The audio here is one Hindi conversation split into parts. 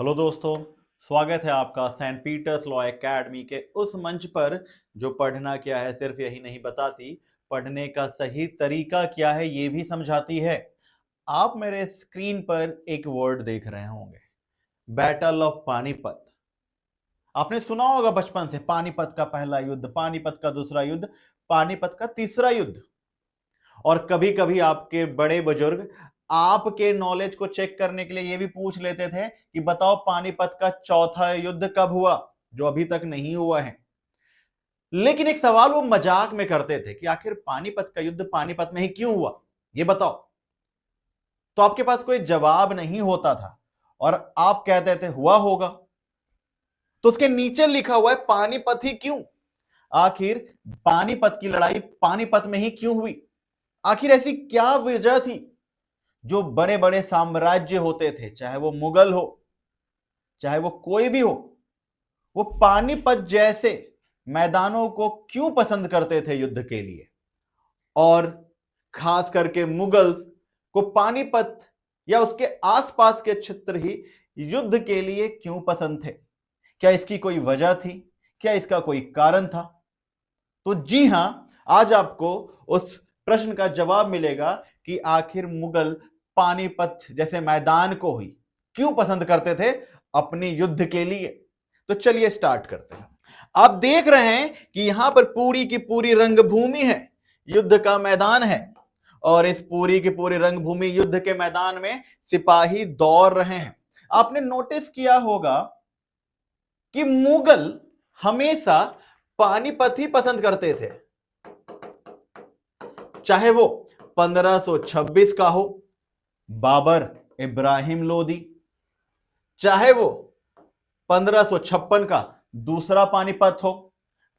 हेलो दोस्तों, स्वागत है आपका सेंट पीटर्स लॉ एकेडमी के उस मंच पर जो पढ़ना क्या है सिर्फ यही नहीं बताती, पढ़ने का सही तरीका क्या है ये भी समझाती है। आप मेरे स्क्रीन पर एक वर्ड देख रहे होंगे, बैटल ऑफ पानीपत। आपने सुना होगा बचपन से, पानीपत का पहला युद्ध, पानीपत का दूसरा युद्ध, पानीपत का तीसरा युद्ध। और कभी कभी आपके बड़े बुजुर्ग आपके नॉलेज को चेक करने के लिए यह भी पूछ लेते थे कि बताओ पानीपत का चौथा युद्ध कब हुआ, जो अभी तक नहीं हुआ है। लेकिन एक सवाल वो मजाक में करते थे कि आखिर पानीपत का युद्ध पानीपत में ही क्यों हुआ, ये बताओ। तो आपके पास कोई जवाब नहीं होता था और आप कहते थे हुआ होगा। तो उसके नीचे लिखा हुआ है पानीपत ही क्यों। आखिर पानीपत की लड़ाई पानीपत में ही क्यों हुई? आखिर ऐसी क्या वजह थी जो बड़े बड़े साम्राज्य होते थे, चाहे वो मुगल हो चाहे वो कोई भी हो, वो पानीपत जैसे मैदानों को क्यों पसंद करते थे युद्ध के लिए? और खास करके मुगल्स को पानीपत या उसके आसपास के क्षेत्र ही युद्ध के लिए क्यों पसंद थे? क्या इसकी कोई वजह थी? क्या इसका कोई कारण था? तो जी हां, आज आपको उस प्रश्न का जवाब मिलेगा कि आखिर मुगल पानीपत जैसे मैदान को ही क्यों पसंद करते थे अपने युद्ध के लिए। तो चलिए स्टार्ट करते हैं। आप देख रहे हैं कि यहां पर पूरी की पूरी रंगभूमि है, युद्ध का मैदान है। और इस पूरी की पूरी रंगभूमि युद्ध के मैदान में सिपाही दौड़ रहे हैं। आपने नोटिस किया होगा कि मुगल हमेशा पानीपत ही पसंद करते थे, चाहे वो 1526 का हो, बाबर इब्राहिम लोदी, चाहे वो 1556 का दूसरा पानीपत हो,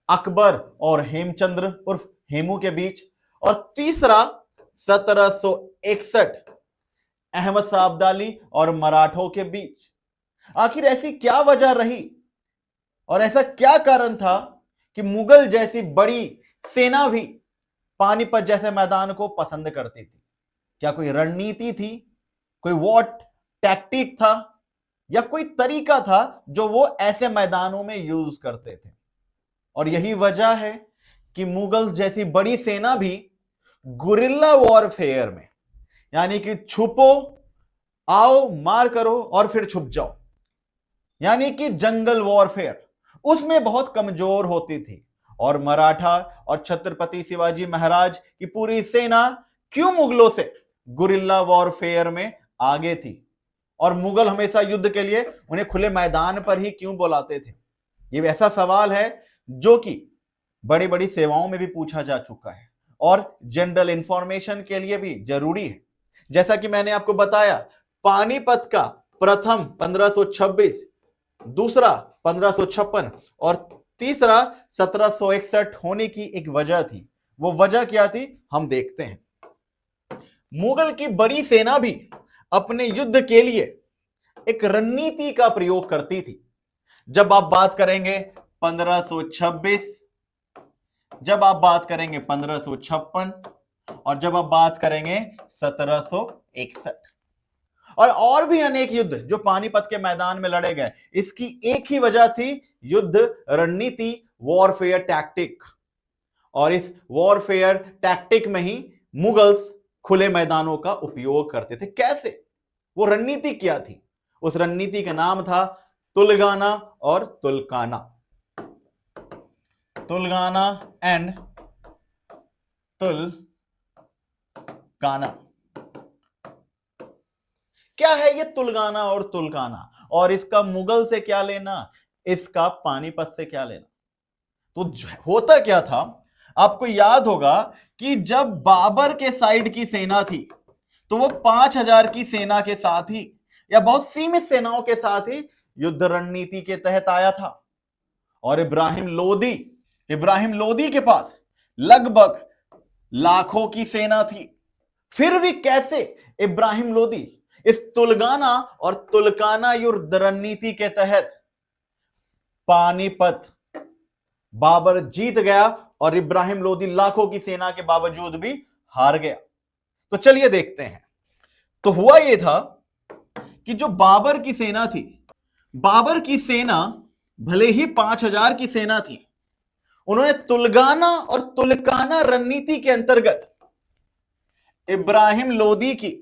अकबर और हेमचंद्र उर्फ हेमू के बीच, और तीसरा 1761 अहमद शाह अब्दाली और मराठों के बीच। आखिर ऐसी क्या वजह रही और ऐसा क्या कारण था कि मुगल जैसी बड़ी सेना भी पानीपत जैसे मैदान को पसंद करती थी? क्या कोई रणनीति थी, कोई वॉर टैक्टिक था, या कोई तरीका था जो वो ऐसे मैदानों में यूज करते थे? और यही वजह है कि मुगल जैसी बड़ी सेना भी गुरिल्ला वॉरफेयर में, यानी कि छुपो, आओ, मार करो और फिर छुप जाओ, यानी कि जंगल वॉरफेयर, उसमें बहुत कमजोर होती थी। और मराठा और छत्रपति शिवाजी महाराज की पूरी सेना क्यों मुगलों से गुरिल्ला वॉरफेयर में आगे थी? और मुगल हमेशा युद्ध के लिए उन्हें खुले मैदान पर ही क्यों बुलाते थे? ये ऐसा सवाल है जो कि बड़ी बड़ी सेवाओं में भी पूछा जा चुका है और जनरल इंफॉर्मेशन के लिए भी जरूरी है। जैसा कि मैंने आपको बताया, पानीपत का प्रथम 1526, दूसरा 1556 और तीसरा 1761 होने की एक वजह थी। वो वजह क्या थी, हम देखते हैं। मुगल की बड़ी सेना भी अपने युद्ध के लिए एक रणनीति का प्रयोग करती थी। जब आप बात करेंगे 1526, जब आप बात करेंगे 1556 और जब आप बात करेंगे 1761, और भी अनेक युद्ध जो पानीपत के मैदान में लड़े गए, इसकी एक ही वजह थी, युद्ध रणनीति, वॉरफेयर टैक्टिक। और इस वॉरफेयर टैक्टिक में ही मुगल्स खुले मैदानों का उपयोग करते थे। कैसे? वो रणनीति क्या थी? उस रणनीति का नाम था तुलगाना और तुलकाना। तुलगाना एंड तुलकाना। क्या है ये तुलगाना और तुलकाना, और इसका मुगल से क्या लेना, इसका पानीपत से क्या लेना? तो होता क्या था, आपको याद होगा कि जब बाबर के साइड की सेना थी तो वो 5000 की सेना के साथ ही या बहुत सीमित सेनाओं के साथ ही युद्ध रणनीति के तहत आया था। और इब्राहिम लोदी के पास लगभग लाखों की सेना थी। फिर भी कैसे इब्राहिम लोदी इस तुलगाना और तुलकाना युद्ध रणनीति के तहत पानीपत बाबर जीत गया और इब्राहिम लोदी लाखों की सेना के बावजूद भी हार गया? तो चलिए देखते हैं। तो हुआ यह था कि जो बाबर की सेना थी बाबर की सेना भले ही 5,000 की सेना थी, उन्होंने तुलगाना और तुलकाना रणनीति के अंतर्गत इब्राहिम लोदी की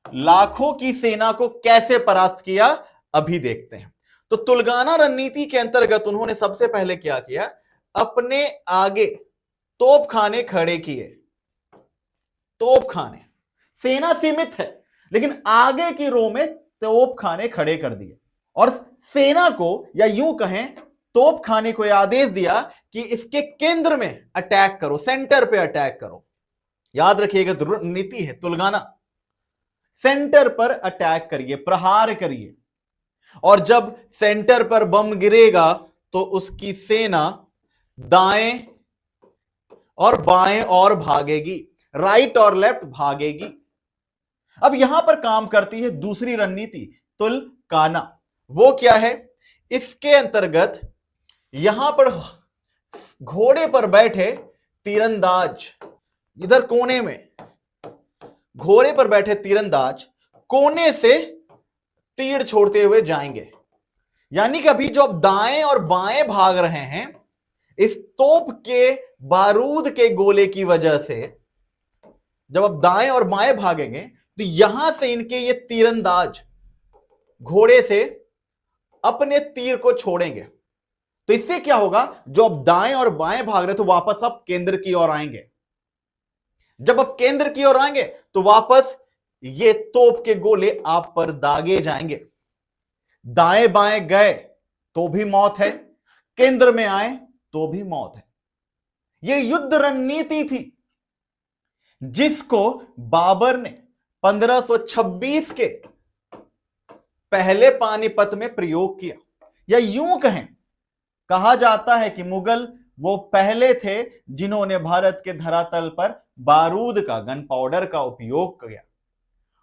लाखों की सेना को कैसे परास्त किया, अभी देखते हैं। तो तुलगाना रणनीति के अंतर्गत उन्होंने सबसे पहले क्या किया, अपने आगे तोपखाने खड़े किए। तोपखाने, सेना सीमित है लेकिन आगे की रो में तोपखाने खड़े कर दिए और सेना को, या यूं कहें तोपखाने को, यह आदेश दिया कि इसके केंद्र में अटैक करो, सेंटर पे अटैक करो। याद रखिएगा, रणनीति है तुलगाना, सेंटर पर अटैक करिए, प्रहार करिए। और जब सेंटर पर बम गिरेगा तो उसकी सेना दाएं और बाएं और भागेगी, राइट और लेफ्ट भागेगी। अब यहां पर काम करती है दूसरी रणनीति, तुलकाना। वो क्या है, इसके अंतर्गत यहां पर घोड़े पर बैठे तीरंदाज, इधर कोने में घोड़े पर बैठे तीरंदाज कोने से तीर छोड़ते हुए जाएंगे। यानी कि अभी जो आप दाएं और बाएं भाग रहे हैं, इस तोप के बारूद के गोले की वजह से जब आप दाएं और बाएं भागेंगे तो यहां से इनके ये तीरंदाज घोड़े से अपने तीर को छोड़ेंगे। तो इससे क्या होगा, जो आप दाएं और बाएं भाग रहे तो वापस आप केंद्र की ओर आएंगे। जब आप केंद्र की ओर आएंगे तो वापस ये तोप के गोले आप पर दागे जाएंगे। दाएं बाएं गए तो भी मौत है, केंद्र में आए तो भी मौत है। यह युद्ध रणनीति थी जिसको बाबर ने 1526 के पहले पानीपत में प्रयोग किया। या यूं कहें, कहा जाता है कि मुगल वो पहले थे जिन्होंने भारत के धरातल पर बारूद का, गन पाउडर का उपयोग किया।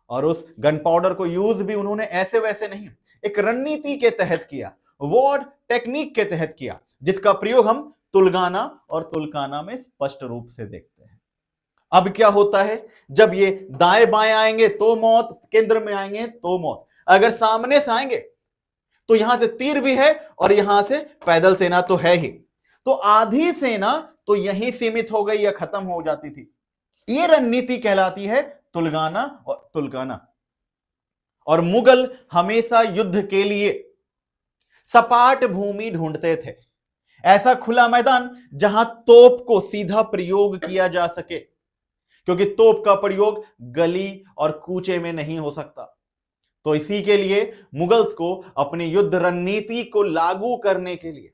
और उस गन पाउडर को यूज भी उन्होंने ऐसे वैसे नहीं, एक रणनीति के तहत किया, वॉर टेक्निक के तहत किया, जिसका प्रयोग हम तुलगाना और तुलकाना में स्पष्ट रूप से देखते हैं। अब क्या होता है, जब ये दाएं बाएं आएंगे तो मौत, केंद्र में आएंगे तो मौत। अगर सामने से आएंगे तो यहां से तीर भी है और यहां से पैदल सेना तो है ही, तो आधी सेना तो यहीं सीमित हो गई या खत्म हो जाती थी। यह रणनीति कहलाती है तुलगाना और तुलकाना। और मुगल हमेशा युद्ध के लिए सपाट भूमि ढूंढते थे, ऐसा खुला मैदान जहां तोप को सीधा प्रयोग किया जा सके, क्योंकि तोप का प्रयोग गली और कूचे में नहीं हो सकता। तो इसी के लिए मुगल्स को अपनी युद्ध रणनीति को लागू करने के लिए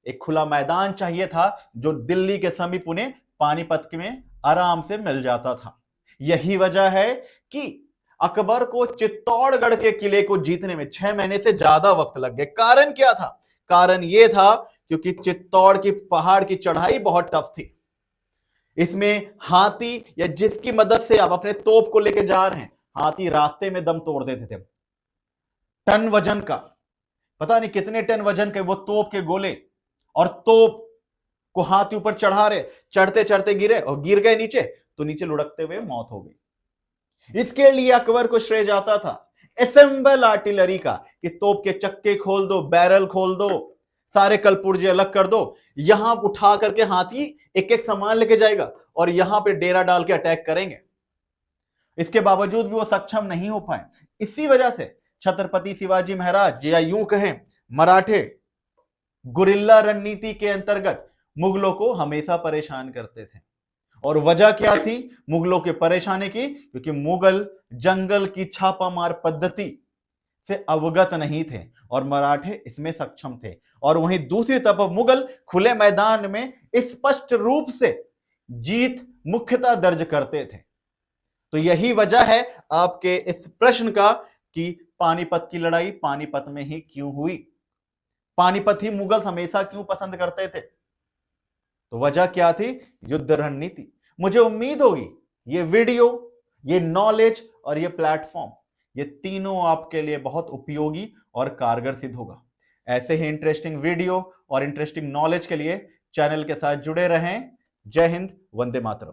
एक खुला मैदान चाहिए था, जो दिल्ली के समीप उन्हें पानीपत में आराम से मिल जाता था। यही वजह है कि अकबर को चित्तौड़गढ़ के किले को जीतने में 6 महीने से ज्यादा वक्त लग गए। कारण क्या था, कारण यह था क्योंकि चित्तौड़ की पहाड़ की चढ़ाई बहुत टफ थी। इसमें हाथी, या जिसकी मदद से आप अपने तोप को लेकर जा रहे हैं, हाथी रास्ते में दम तोड़ देते थे। टन वजन का, पता नहीं कितने टन वजन के वो तोप के गोले, और तोप को हाथी ऊपर चढ़ा रहे, चढ़ते चढ़ते गिरे और गिर गए नीचे, तो नीचे लुढ़कते हुए मौत हो गई। इसके लिए अकबर को श्रेय जाता था असेंबल आर्टिलरी का, कि तोप के चक्के खोल दो, बैरल खोल दो, सारे कलपुर्जे अलग कर दो, यहां उठा करके हाथी एक एक सामान लेके जाएगा और यहां पे डेरा डाल के अटैक करेंगे। इसके बावजूद भी वो सक्षम नहीं हो पाए। इसी वजह से छत्रपति शिवाजी महाराज, या यूं कहें मराठे, गुरिल्ला रणनीति के अंतर्गत मुगलों को हमेशा परेशान करते थे। और वजह क्या थी मुगलों के परेशानी की, क्योंकि मुगल जंगल की छापामार पद्धति से अवगत नहीं थे और मराठे इसमें सक्षम थे। और वहीं दूसरी तरफ मुगल खुले मैदान में स्पष्ट रूप से जीत मुख्यतः दर्ज करते थे। तो यही वजह है आपके इस प्रश्न का कि पानीपत की लड़ाई पानीपत में ही क्यों हुई, पानीपत ही मुगल हमेशा क्यों पसंद करते थे। तो वजह क्या थी, युद्ध रणनीति। मुझे उम्मीद होगी ये वीडियो, ये नॉलेज और ये प्लेटफॉर्म, ये तीनों आपके लिए बहुत उपयोगी और कारगर सिद्ध होगा। ऐसे ही इंटरेस्टिंग वीडियो और इंटरेस्टिंग नॉलेज के लिए चैनल के साथ जुड़े रहें। जय हिंद, वंदे मातरम।